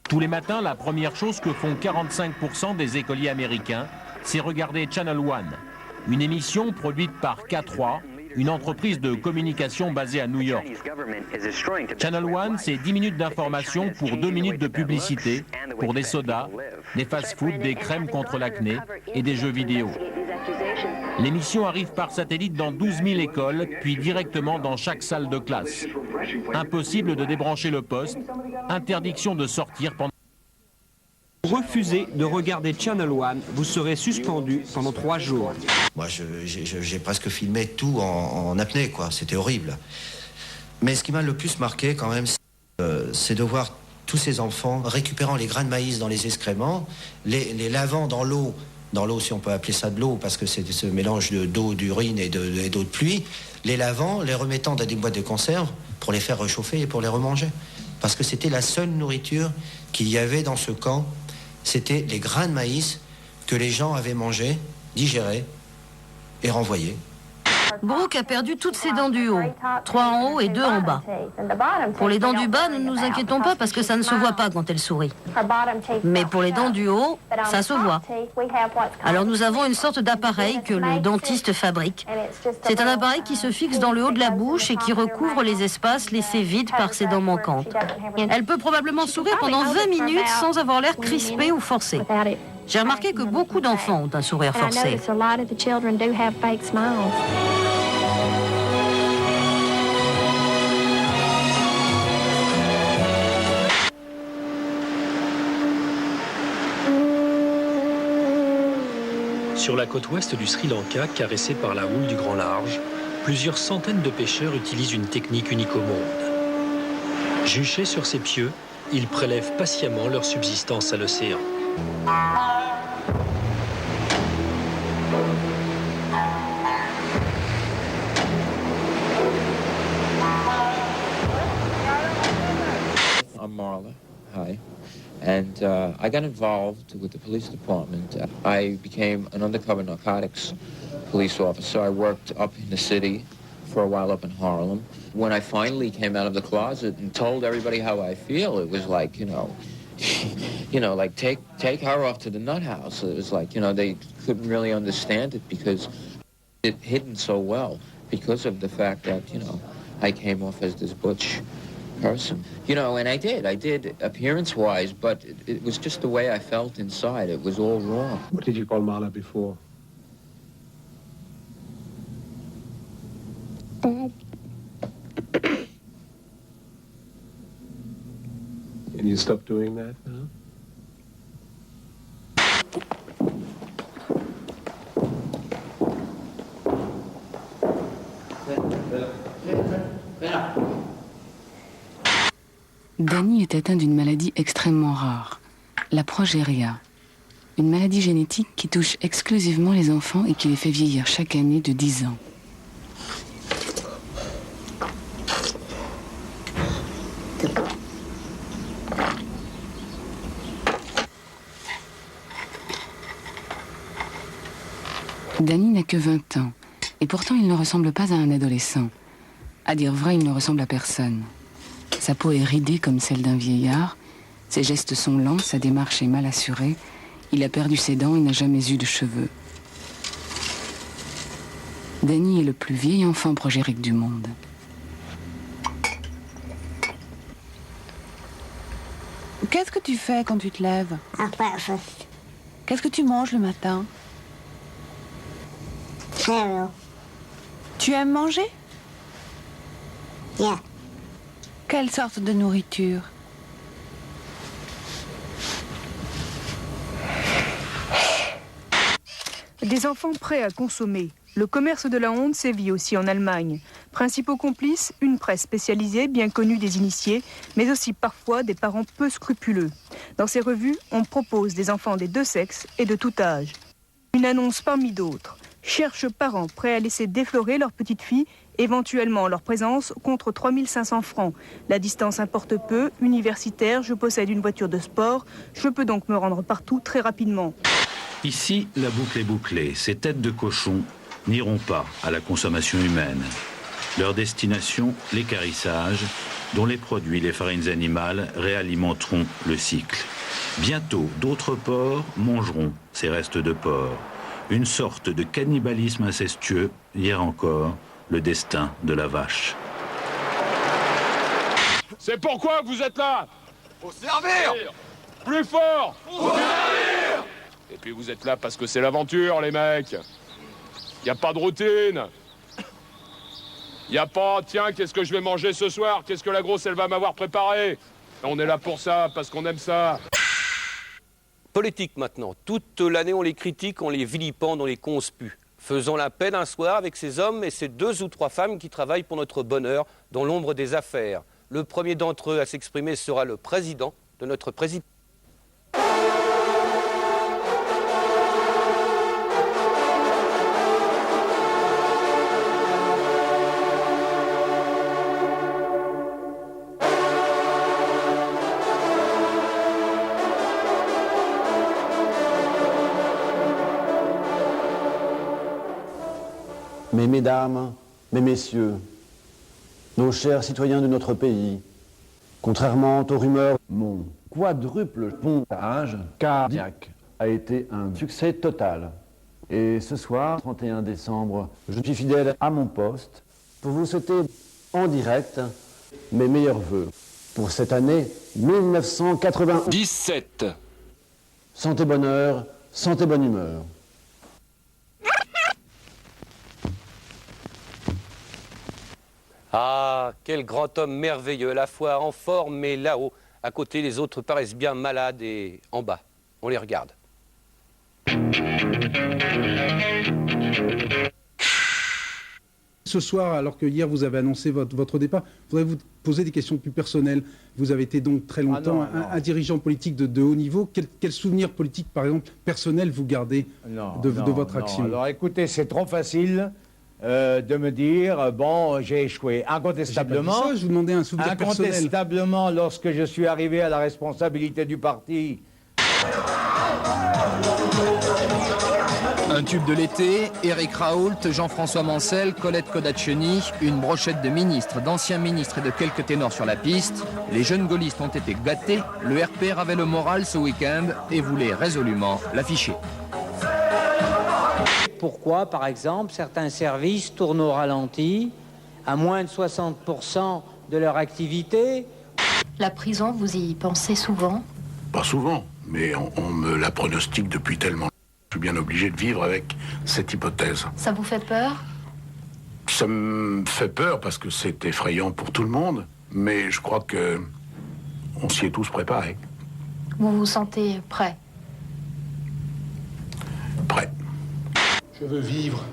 Tous les matins, la première chose que font 45% des écoliers américains, c'est regarder Channel One, une émission produite par K3, une entreprise de communication basée à New York. Channel One, c'est 10 minutes d'information pour 2 minutes de publicité, pour des sodas, des fast-foods, des crèmes contre l'acné et des jeux vidéo. L'émission arrive par satellite dans 12 000 écoles, puis directement dans chaque salle de classe. Impossible de débrancher le poste, interdiction de sortir pendant... Refusez de regarder Channel One, vous serez suspendu pendant 3 jours. Moi, j'ai presque filmé tout en apnée, quoi. C'était horrible. Mais ce qui m'a le plus marqué, quand même, c'est de voir tous ces enfants récupérant les grains de maïs dans les excréments, les lavant dans l'eau, si on peut appeler ça de l'eau, parce que c'est ce mélange d'eau, d'urine et d'eau de pluie, les lavant, les remettant dans des boîtes de conserve pour les faire réchauffer et pour les remanger. Parce que c'était la seule nourriture qu'il y avait dans ce camp. C'était les grains de maïs que les gens avaient mangés, digérés et renvoyés. Brooke a perdu toutes ses dents du haut, 3 en haut et 2 en bas. Pour les dents du bas, ne nous inquiétons pas parce que ça ne se voit pas quand elle sourit. Mais pour les dents du haut, ça se voit. Alors nous avons une sorte d'appareil que le dentiste fabrique. C'est un appareil qui se fixe dans le haut de la bouche et qui recouvre les espaces laissés vides par ses dents manquantes. Elle peut probablement sourire pendant 20 minutes sans avoir l'air crispé ou forcé. J'ai remarqué que beaucoup d'enfants ont un sourire forcé. Sur la côte ouest du Sri Lanka, caressée par la houle du grand large, plusieurs centaines de pêcheurs utilisent une technique unique au monde. Juchés sur ses pieux, ils prélèvent patiemment leur subsistance à l'océan. I'm Marla. Hi. And I got involved with the police department. I became an undercover narcotics police officer. I worked up in the city for a while up in Harlem. When I finally came out of the closet and told everybody how I feel, it was like, like take her off to the nut house. It was like, they couldn't really understand it because it hidden so well because of the fact that, I came off as this butch person. And I did appearance-wise, but it was just the way I felt inside. It was all wrong. What did you call Marla before? Dad. And you stopped doing that now? Danny est atteint d'une maladie extrêmement rare, la progéria, une maladie génétique qui touche exclusivement les enfants et qui les fait vieillir chaque année de 10 ans. Danny n'a que 20 ans, et pourtant il ne ressemble pas à un adolescent. À dire vrai, il ne ressemble à personne. Sa peau est ridée comme celle d'un vieillard, ses gestes sont lents, sa démarche est mal assurée, il a perdu ses dents et n'a jamais eu de cheveux. Danny est le plus vieil enfant progérique du monde. Qu'est-ce que tu fais quand tu te lèves? Qu'est-ce que tu manges le matin? Cereal. Tu aimes manger? Yeah. Quelle sorte de nourriture? Des enfants prêts à consommer. Le commerce de la honte sévit aussi en Allemagne. Principaux complices, une presse spécialisée, bien connue des initiés, mais aussi parfois des parents peu scrupuleux. Dans ces revues, on propose des enfants des deux sexes et de tout âge. Une annonce parmi d'autres. Cherche parents prêts à laisser déflorer leur petite fille, éventuellement leur présence, contre 3 500 francs. La distance importe peu, universitaire, je possède une voiture de sport, je peux donc me rendre partout très rapidement. Ici, la boucle est bouclée. Ces têtes de cochon n'iront pas à la consommation humaine. Leur destination, l'équarrissage, dont les produits, les farines animales, réalimenteront le cycle. Bientôt, d'autres porcs mangeront ces restes de porc. Une sorte de cannibalisme incestueux, hier encore, le destin de la vache. C'est pourquoi vous êtes là? Pour servir! Plus fort! Pour servir! Et puis vous êtes là parce que c'est l'aventure, les mecs. Y a pas de routine. Y a pas, tiens, qu'est-ce que je vais manger ce soir? Qu'est-ce que la grosse, elle va m'avoir préparé? On est là pour ça, parce qu'on aime ça. Politique maintenant. Toute l'année, on les critique, on les vilipende, on les conspue. Faisons la paix d'un soir avec ces hommes et ces 2 ou 3 femmes qui travaillent pour notre bonheur dans l'ombre des affaires. Le premier d'entre eux à s'exprimer sera le président de notre président. Mais mesdames, mes messieurs, nos chers citoyens de notre pays, contrairement aux rumeurs, mon quadruple pompage cardiaque a été un succès total. Et ce soir, 31 décembre, je suis fidèle à mon poste pour vous souhaiter en direct mes meilleurs vœux pour cette année 1997. Santé, bonheur, santé, bonne humeur. Ah, quel grand homme merveilleux, à la fois en forme mais là-haut. À côté, les autres paraissent bien malades et en bas. On les regarde. Ce soir, alors que hier vous avez annoncé votre départ, je voudrais vous poser des questions plus personnelles. Vous avez été donc très longtemps un dirigeant politique de haut niveau. Quel souvenir politique, par exemple, personnel vous gardez de votre action? Alors écoutez, c'est trop facile. De me dire, bon, j'ai échoué. Incontestablement, ça, je vous demandais un souvenir personnel. Incontestablement, lorsque je suis arrivé à la responsabilité du parti. Un tube de l'été, Éric Raoult, Jean-François Mancel, Colette Kodacheny, une brochette de ministres, d'anciens ministres et de quelques ténors sur la piste. Les jeunes gaullistes ont été gâtés, le RPR avait le moral ce week-end et voulait résolument l'afficher. Pourquoi, par exemple, certains services tournent au ralenti, à moins de 60% de leur activité? La prison, vous y pensez souvent? Pas souvent, mais on me la pronostique depuis tellement. Je suis bien obligé de vivre avec cette hypothèse. Ça vous fait peur? Ça me fait peur parce que c'est effrayant pour tout le monde, mais je crois que on s'y est tous préparés. Vous vous sentez prêt? Prêt. Je veux vivre.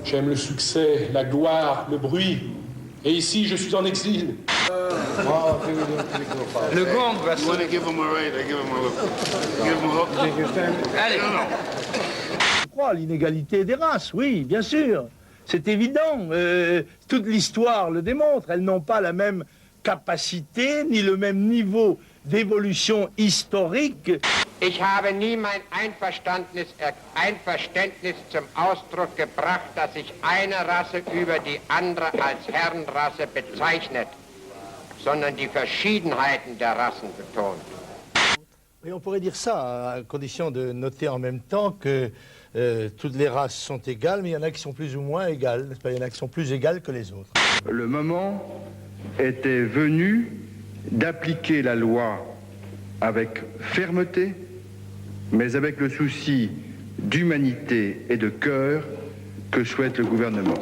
J'aime le succès, la gloire, le bruit. Et ici, je suis en exil. Le gong va sonner. Allez. Je crois à l'inégalité des races, oui, bien sûr. C'est évident. Toute l'histoire le démontre. Elles n'ont pas la même capacité ni le même niveau d'évolution historique. Ich habe nie mein Einverständnis zum Ausdruck gebracht, dass sich eine Rasse über die andere als Herrenrasse bezeichnet, sondern die Verschiedenheiten der Rassen betont. Et on pourrait dire ça, à condition de noter en même temps que toutes les races sont égales, mais il y en a qui sont plus ou moins égales, n'est-ce pas? Il y en a qui sont plus égales que les autres. Le moment était venu d'appliquer la loi avec fermeté, mais avec le souci d'humanité et de cœur que souhaite le gouvernement.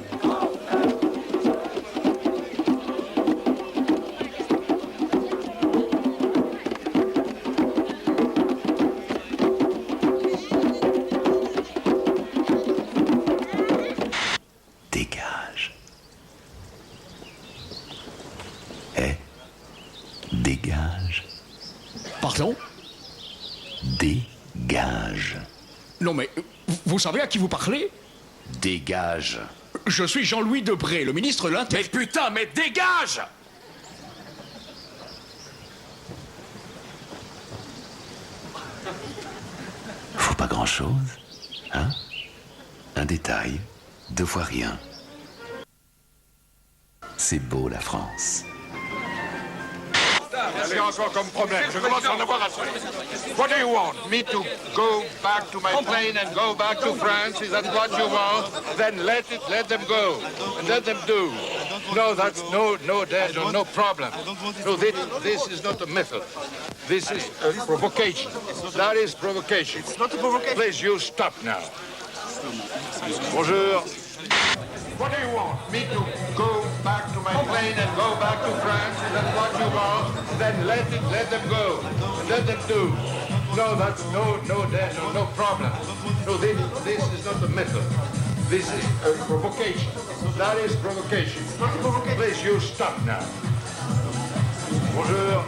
Dégage. Dégage. Pardon? Dégage. Non mais, vous savez à qui vous parlez? Dégage. Je suis Jean-Louis Debré, le ministre de l'Intérieur. Mais putain, mais dégage! Faut pas grand-chose, hein? Un détail, 2 fois rien. C'est beau la France. Qu'est-ce qu'il y a encore comme problème? Je commence à en avoir assez. What do you want? Me to go back to my plane and go back to France? Is that what you want? Then let them go. And let them do. No, that's no, no problem. No, this is not a method. This is a provocation. That is provocation. It's not a provocation. Please, you stop now. Bonjour. What do you want? Me to go back to my plane and go back to France? Is that what you want? Then let them go. And let them do. No, that's no problem. No, this is not a method. This is a provocation. That is provocation. Please, you stop now. Bonjour.